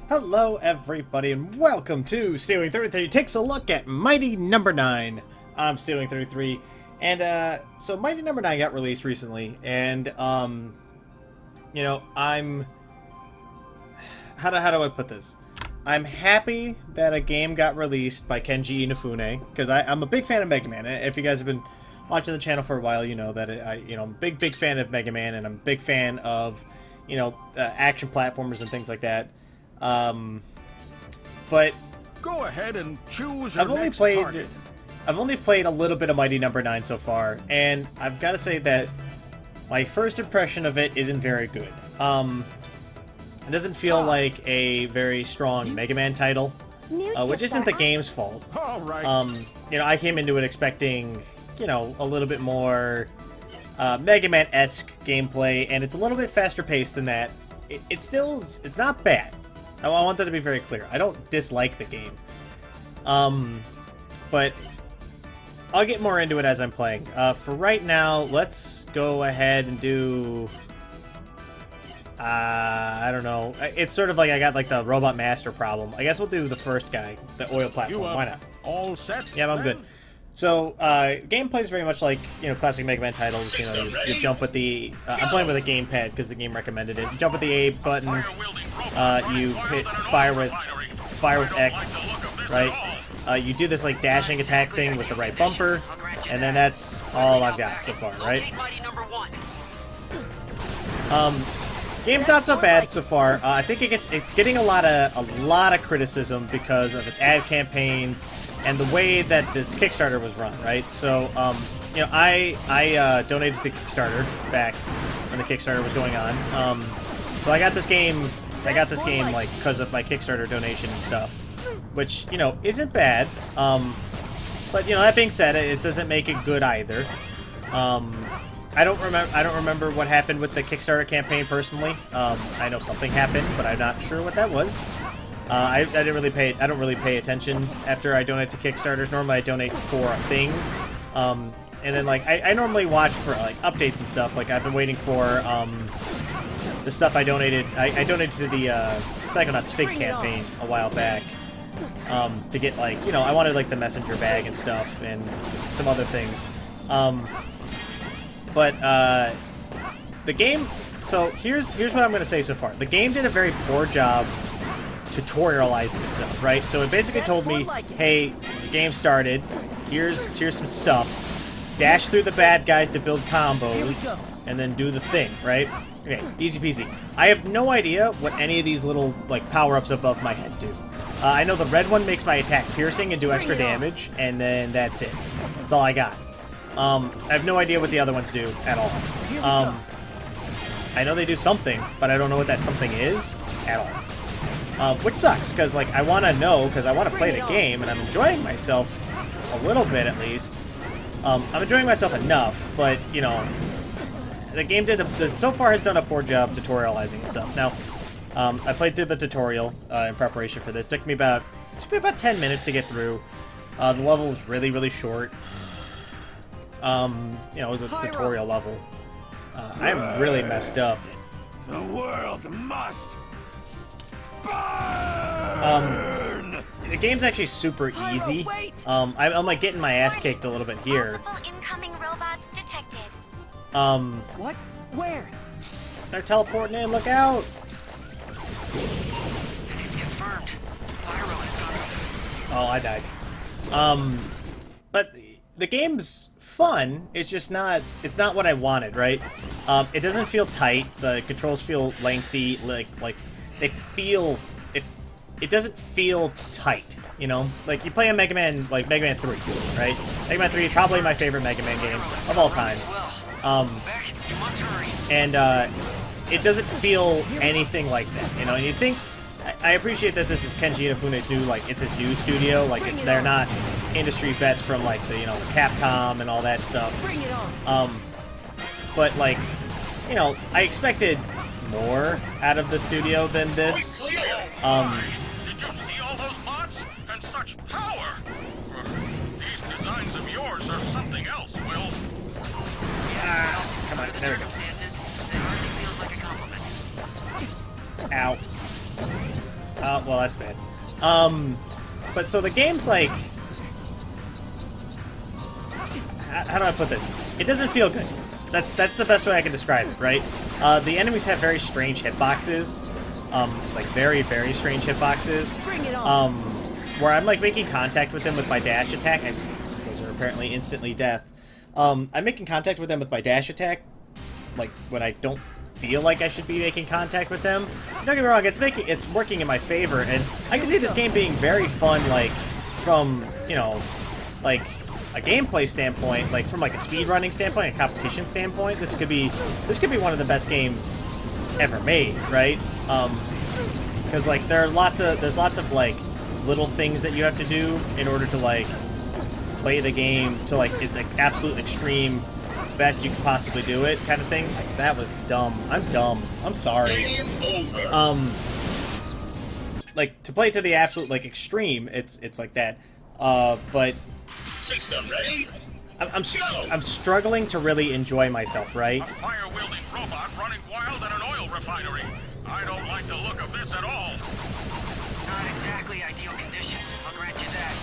Hello everybody and welcome to Stealing 33 takes a look at Mighty Number 9. I'm Stealing 33 and so Mighty Number 9 got released recently and you know, how do I put this? I'm happy that a game got released by Kenji Inafune because I'm a big fan of Mega Man. If you guys have been watching the channel for a while, you know that I'm a big fan of Mega Man and I'm a big fan of, you know, action platformers and things like that. But go ahead and choose your I've only played a little bit of Mighty Number 9 so far, and I've got to say that my first impression of it isn't very good. It doesn't feel like a very strong Mega Man title, which isn't the game's fault. All right. You know, I came into it expecting, you know, a little bit more Mega Man-esque gameplay, and it's a little bit faster paced than that. It's not bad. I want that to be very clear. I don't dislike the game. But I'll get more into it as I'm playing. For right now, let's go ahead and do... I don't know. It's sort of like I got like the Robot Master problem. I guess we'll do the first guy, the oil platform. Why not? All set? Yeah, I'm good. So, gameplay is very much like, you know, classic Mega Man titles. You know, you jump with the... I'm playing with a gamepad because the game recommended it. You jump with the A button. You hit fire with X, right? You do this, like, dashing attack thing with the right bumper. And then that's all I've got so far, right? Game's not so bad so far. I think it's getting a lot of criticism because of its ad campaign and the way that its Kickstarter was run, right? So, you know, I donated to the Kickstarter back when the Kickstarter was going on. So I got this game like because of my Kickstarter donation and stuff, which, you know, isn't bad. But you know, that being said, it doesn't make it good either. I don't remember what happened with the Kickstarter campaign personally. I know something happened, but I'm not sure what that was. I don't really pay attention after I donate to Kickstarters. Normally I donate for a thing. And then like I normally watch for like updates and stuff. Like I've been waiting for the stuff I donated. I donated to the Psychonauts Fig campaign a while back. To get like, you know, I wanted like the messenger bag and stuff and some other things. But the game, so here's what I'm gonna say so far. The game did a very poor job tutorializing itself, right? So it basically told me, hey, the game started, here's some stuff, dash through the bad guys to build combos, and then do the thing, right? Okay, easy peasy. I have no idea what any of these little, like, power-ups above my head do. I know the red one makes my attack piercing and do extra damage, and then that's it. That's all I got. I have no idea what the other ones do at all. I know they do something, but I don't know what that something is at all. Which sucks, because like I want to know, because I want to play the game, and I'm enjoying myself a little bit at least. I'm enjoying myself enough, but you know, the game so far has done a poor job tutorializing itself. Now, I played through the tutorial in preparation for this. It took me about 10 minutes to get through. The level was really short. You know, it was a tutorial level. I'm really messed up. The world must. The game's actually super easy. I'm like getting my ass kicked a little bit here. Incoming robots detected. What? Where? They're teleporting in. Look out! It's confirmed. Pyro has gone. Oh, I died. But the game's fun. It's just not. It's not what I wanted, right? It doesn't feel tight. The controls feel lengthy. Like they feel. It doesn't feel tight, you know? Like, you play a Mega Man, like Mega Man 3, right? Mega Man 3 is probably my favorite Mega Man game of all time. It doesn't feel anything like that, you know? And you think... I appreciate that this is Kenji Inafune's new, like, it's a new studio. Like, they're not industry vets from, like, the, you know, the Capcom and all that stuff. Bring it on. But, like, you know, I expected more out of the studio than this. Did you see all those bots? And such power! These designs of yours are something else, Will. Come on, there we go. That hardly feels like a compliment. Ow. Well, that's bad. But so the game's like... How do I put this? It doesn't feel good. That's the best way I can describe it, right? The enemies have very strange hitboxes. Like very, very strange hitboxes. Bring it on. Where I'm like making contact with them with my dash attack. And those are apparently instantly death. I'm making contact with them with my dash attack, like when I don't feel like I should be making contact with them. Don't get me wrong, it's working in my favor, and I can see this game being very fun, like from, you know, like a gameplay standpoint, like from like a speedrunning standpoint, a competition standpoint. This could be one of the best games ever made, right? Because like there's lots of like little things that you have to do in order to like play the game to like it's like absolute extreme best you can possibly do it kind of thing. Like, that was dumb. I'm dumb. I'm sorry. Like to play to the absolute like extreme, it's like that. But System ready? I'm struggling to really enjoy myself, right? A fire-wielding robot running wild at an oil refinery. I don't like the look of this at all. Not exactly ideal conditions, I'll grant you that.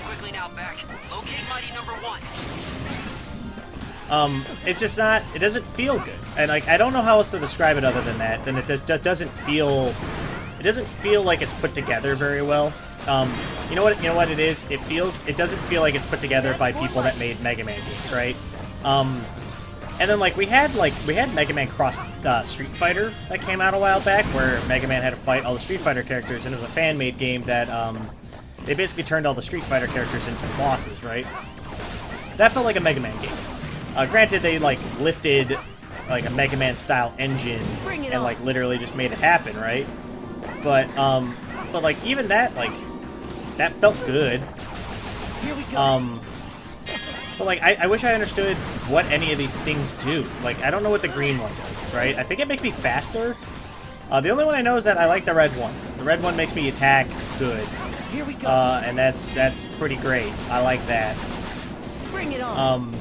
Quickly now, back. Locate Mighty Number 1. It's just not, it doesn't feel good. And like, I don't know how else to describe it other than that, then it just doesn't feel like it's put together very well. You know what it is? It doesn't feel like it's put together by people that made Mega Man games, right? And then like we had Mega Man Cross Street Fighter that came out a while back, where Mega Man had to fight all the Street Fighter characters, and it was a fan-made game that they basically turned all the Street Fighter characters into bosses, right? That felt like a Mega Man game. Granted, they like lifted like a Mega Man style engine and like literally just made it happen, right? But like even that, like that felt good. Here we go. But like I wish I understood what any of these things do. Like I don't know what the green one does, right? I think it makes me faster. The only one I know is that I like the red one. The red one makes me attack good. Here we go. And that's pretty great. I like that. Bring it on.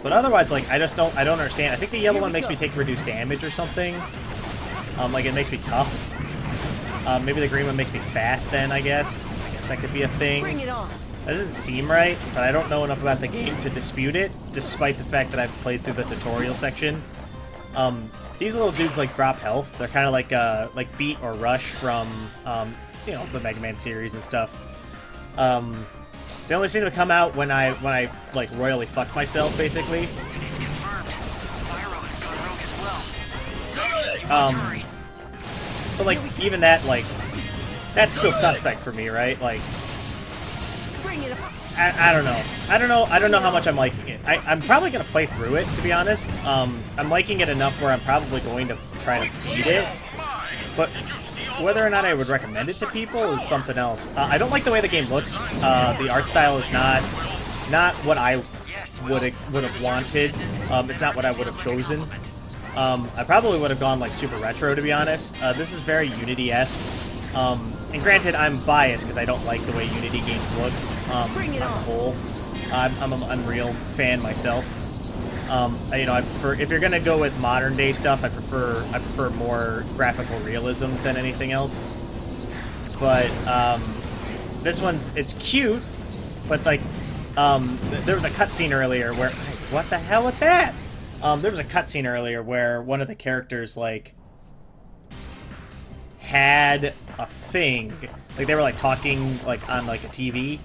But otherwise, like, I don't understand. I think the yellow one makes me take reduced damage or something. Like, it makes me tough. Maybe the green one makes me fast then, I guess. I guess that could be a thing. Bring it on. That doesn't seem right, but I don't know enough about the game to dispute it, despite the fact that I've played through the tutorial section. These little dudes, like, drop health. They're kind of like Beat or Rush from, you know, the Mega Man series and stuff. They only seem to come out when I like royally fuck myself, basically. And it's confirmed. Pyro has gone rogue as well. But like even that, like that's still suspect for me, right? Like Bring it on. I don't know. I don't know how much I'm liking it. I'm probably gonna play through it, to be honest. I'm liking it enough where I'm probably going to try to beat it. But whether or not I would recommend it to people is something else. I don't like the way the game looks. The art style is not what I would have wanted. It's not what I would have chosen. I probably would have gone like super retro, to be honest. This is very Unity-esque. And granted, I'm biased because I don't like the way Unity games look. Bring it on. On the whole, I'm an Unreal fan myself. You know, I prefer, if you're gonna go with modern day stuff, I prefer more graphical realism than anything else. But this it's cute, but like there was a cutscene earlier where what the hell with that? There was a cutscene earlier where one of the characters like had a thing, like they were like talking like on like a TV.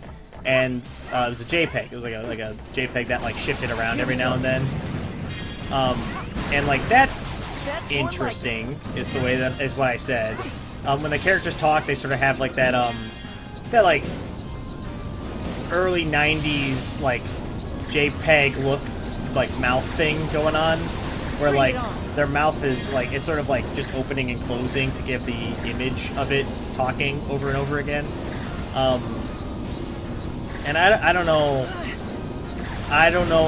And it was a JPEG. It was like a JPEG that like shifted around every now and then. And like that's interesting. Is the way that is what I said. When the characters talk, they sort of have like that that like early '90s like JPEG look, like mouth thing going on, where like their mouth is like it's sort of like just opening and closing to give the image of it talking over and over again. And I don't know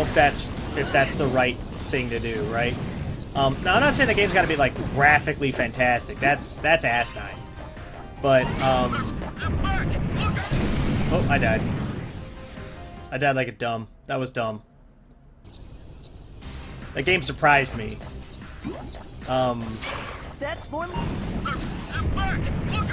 if that's the right thing to do, right? Now I'm not saying the game's got to be like graphically fantastic. That's asinine. But oh, I died. I died like a dumb. That was dumb. The game surprised me. That's more. Get back! Look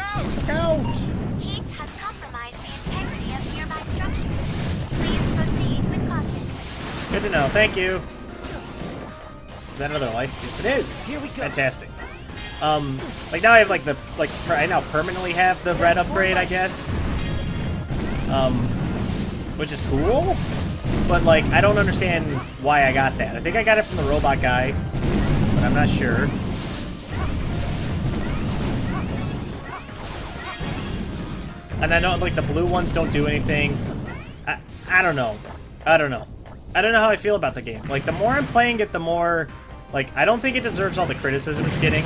to know. Thank you. Is that another life? Yes, it is. Here we go. Fantastic. Like now I have like the I now permanently have the red upgrade, I guess. Which is cool, but like I don't understand why I got that. I think I got it from the robot guy, but I'm not sure. And I know like the blue ones don't do anything. I don't know. I don't know how I feel about the game. Like the more I'm playing it, the more like I don't think it deserves all the criticism it's getting.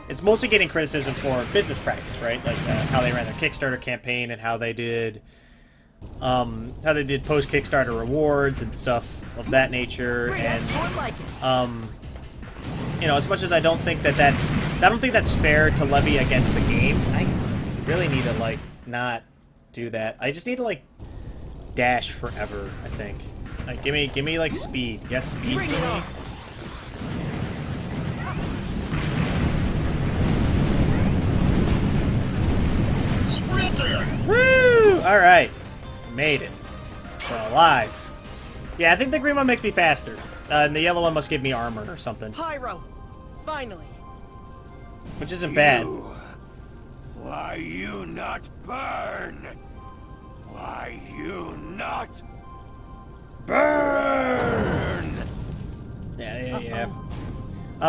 It's mostly getting criticism for business practice, right? Like how they ran their Kickstarter campaign and how they did post Kickstarter rewards and stuff of that nature. And you know, as much as I don't think that's fair to levy against the game, I really need to like not do that. I just need to like dash forever, I think. Like give me like speed. You got speed for me? Woo! Alright. Made it. We're alive. Yeah, I think the green one makes me faster. And the yellow one must give me armor or something. Pyro! Finally! Which isn't bad. Why you not burn? Why you not burn? Yeah.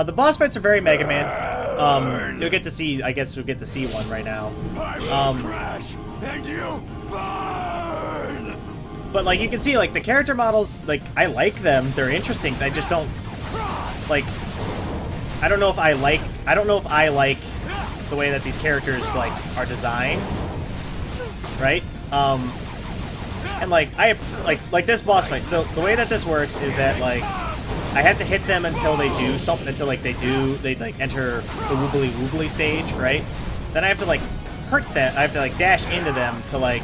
The boss fights are very Mega Man. You'll get to see, I guess you'll get to see one right now. Crash and you burn. But like you can see, like the character models, like I like them. They're interesting. I just don't like. I don't know if I like the way that these characters like are designed, right? And like I like this boss fight. So the way that this works is that like I have to hit them until they do something, until like they like enter the woobly stage, right? Then I have to like hurt them. I have to like dash into them to like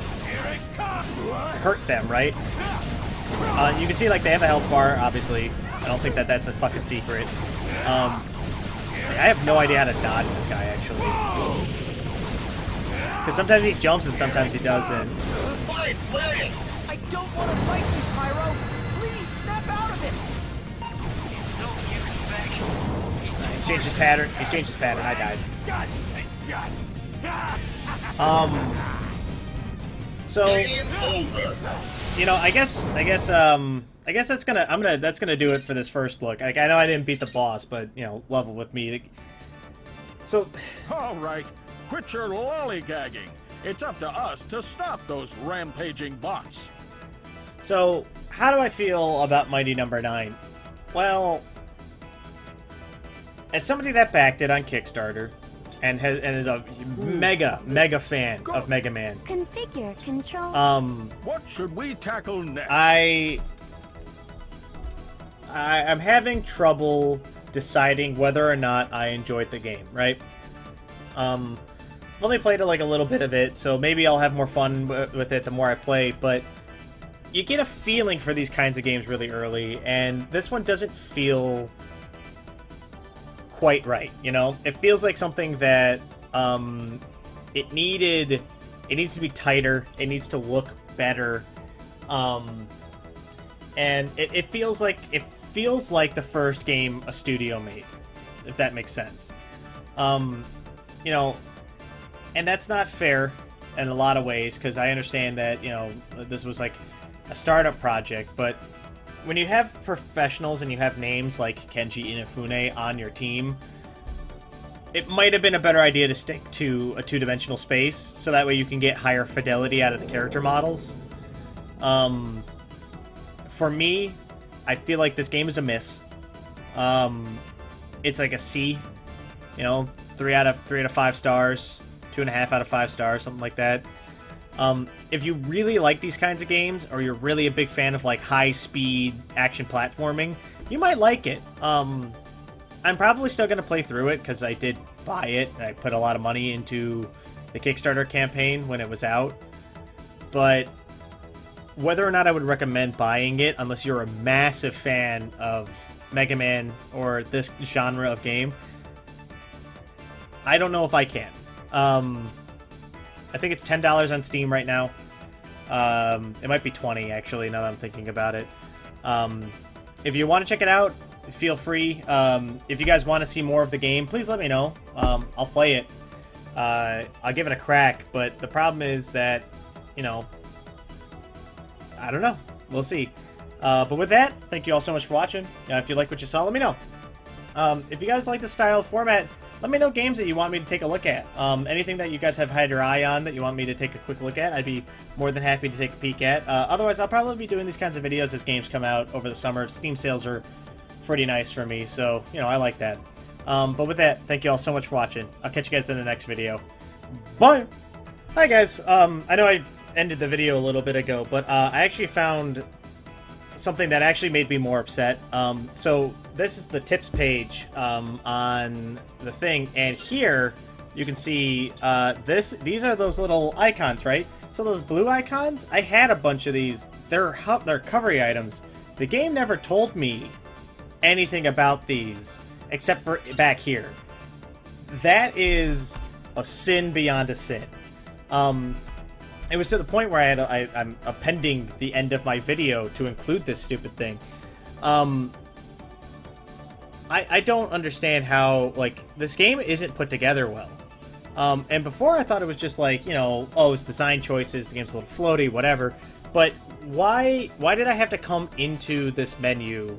hurt them, right? You can see like they have a health bar, obviously. I don't think that that's a fucking secret. I have no idea how to dodge this guy actually, because sometimes he jumps and sometimes he doesn't. I don't want to fight you, Pyro! Please, snap out of it! It's no use, Beck. He's changed his pattern. He's changed his pattern. I died. So, you know, I guess that's gonna do it for this first look. Like, I know I didn't beat the boss, but you know, level with me. So, All right, quit your lollygagging. It's up to us to stop those rampaging bots. so how do I feel about Mighty Number 9? Well, as somebody that backed it on Kickstarter and is a mega fan of Mega Man, Configure control. What should we tackle next? I'm having trouble deciding whether or not I enjoyed the game, right? I've only played like a little bit of it, so maybe I'll have more fun with it the more I play, but you get a feeling for these kinds of games really early, and this one doesn't feel quite right, you know? It feels like something that it needs to be tighter, it needs to look better, and it feels like the first game a studio made, if that makes sense. You know, and that's not fair in a lot of ways, because I understand that, you know, this was like a startup project, but when you have professionals and you have names like Kenji Inafune on your team, it might have been a better idea to stick to a two-dimensional space, so that way you can get higher fidelity out of the character models. For me, I feel like this game is a miss. It's like a C, you know, 3 out of 5 stars, 2.5 out of 5 stars, something like that. If you really like these kinds of games, or you're really a big fan of like high-speed action platforming, you might like it. I'm probably still going to play through it, because I did buy it, and I put a lot of money into the Kickstarter campaign when it was out. But whether or not I would recommend buying it, unless you're a massive fan of Mega Man or this genre of game, I don't know if I can. I think it's $10 on Steam right now. It might be $20, actually, now that I'm thinking about it. If you want to check it out, feel free. If you guys want to see more of the game, please let me know. I'll play it. I'll give it a crack, but the problem is that, you know, I don't know. We'll see. But with that, thank you all so much for watching. If you like what you saw, let me know. If you guys like the style format, let me know games that you want me to take a look at. Anything that you guys have had your eye on that you want me to take a quick look at, I'd be more than happy to take a peek at. Otherwise, I'll probably be doing these kinds of videos as games come out over the summer. Steam sales are pretty nice for me, so, you know, I like that. But with that, thank you all so much for watching. I'll catch you guys in the next video. Bye! Hi, guys. I know I ended the video a little bit ago, but I actually found something that actually made me more upset. So this is the tips page on the thing, and here you can see these are those little icons, right? So those blue icons, I had a bunch of these. They're covery items. The game never told me anything about these except for back here. That is a sin beyond a sin. It was to the point where I'm appending the end of my video to include this stupid thing. I don't understand how, like, this game isn't put together well. And before I thought it was just like, you know, oh, it's design choices, the game's a little floaty, whatever. But why did I have to come into this menu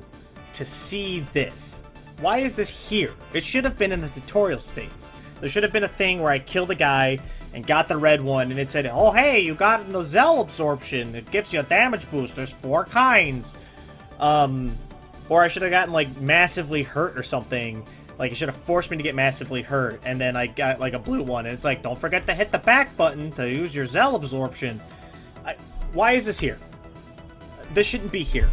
to see this? Why is this here? It should have been in the tutorial space. There should have been a thing where I killed a guy and got the red one, and it said, oh, hey, you got an Nozel absorption. It gives you a damage boost. There's 4 kinds. Or I should have gotten, like, massively hurt or something. Like, it should have forced me to get massively hurt, and then I got, like, a blue one, and it's like, don't forget to hit the back button to use your Zell absorption. Why is this here? This shouldn't be here.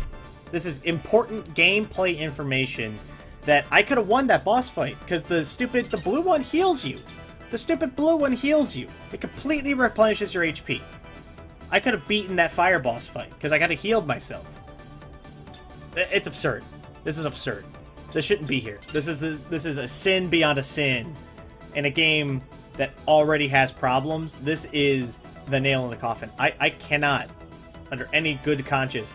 This is important gameplay information that I could have won that boss fight, because the blue one heals you. The stupid blue one heals you. It completely replenishes your HP. I could have beaten that fire boss fight, because I could have healed myself. It's absurd. This is absurd. This shouldn't be here. This is a sin beyond a sin. In a game that already has problems, this is the nail in the coffin. I cannot, under any good conscience,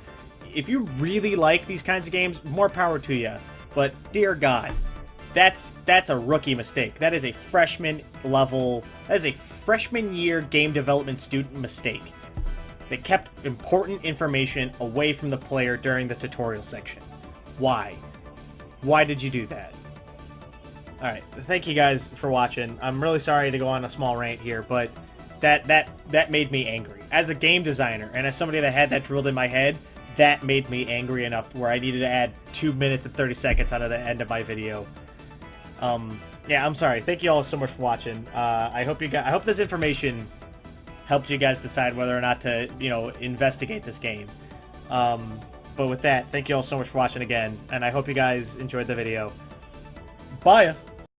if you really like these kinds of games, more power to you. But dear God, that's a rookie mistake. That is a freshman level, that is a freshman year game development student mistake. They kept important information away from the player during the tutorial section. Why? Why did you do that? Alright, thank you guys for watching. I'm really sorry to go on a small rant here, but that made me angry. As a game designer, and as somebody that had that drilled in my head, that made me angry enough where I needed to add 2 minutes and 30 seconds out of the end of my video. Yeah, I'm sorry. Thank you all so much for watching. I hope this information helped you guys decide whether or not to, you know, investigate this game. But with that, thank you all so much for watching again, and I hope you guys enjoyed the video. Bye!